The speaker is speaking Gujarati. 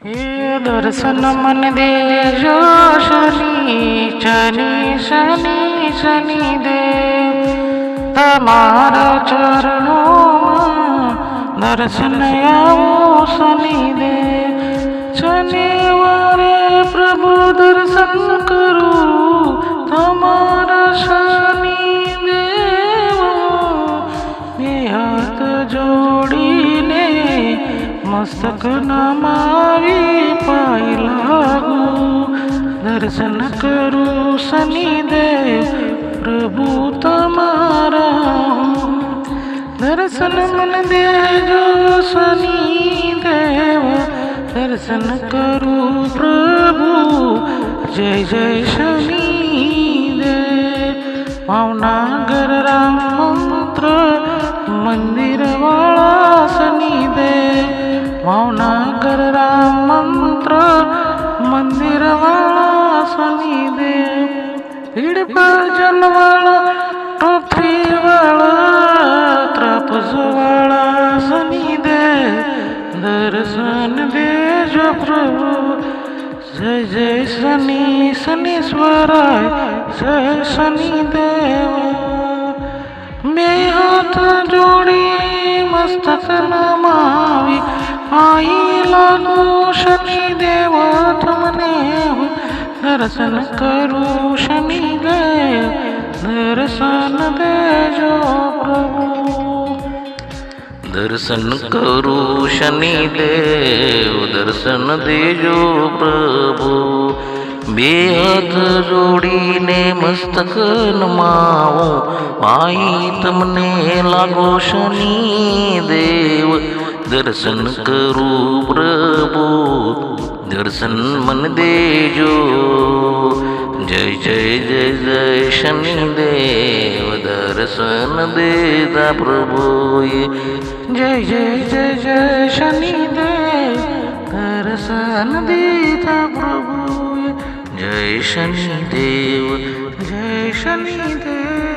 हे दर्शन मन दे जो शनी शनि शनि शनि दे તમારા ચરણોમાં દર્શન આવો શનિ દે શનિવારે પ્રભુ દર્શન કરું તમારા શનિ દેવ બે હાથ જોડીને મસ્તક નમાવી પાય લાગુ દર્શન કરું શનિ દેવ પ્રભુ તમારા દર્શન મન દેજો શનિ દેવ દર્શન કરું પ્રભુ જય જય શનિ દેવ ભાવનગર રામ મંત્ર મંદિર વાળા શનિ દેવ ભાવનગર રામ મંત્ર મંદિર વાળા શનિ દેવ ભીડ ભજન વાળા ટ્રોફી વાળા ત્રાપસ વાળા શનિ દેવ દર્શન દેજો પ્રભુ જય જય શનિ શનીશ્વરાય જય શનિ દેવ બે હાથ જોડી મસ્તક નમાવી આઈ લાગુ શનિ દેવ તમને દર્શન કરું શનિ દેવ દર્શન દેજો પ્રભુ દર્શન કરું શનિ દેવ દર્શન દેજો પ્રભુ બે હાથ જોડીને મસ્તક નમાવો આઈ તમને લાગો શનિ દેવ દર્શન કરું પ્રભુ દર્શન મન દેજો જય જય જય જય શનિ દેવ દર્શન દેતા પ્રભુએ જય જય જય જય શનિ દેવ દર્શન દેતા પ્રભુએ જય શનિ દેવ જય શનિ દેવ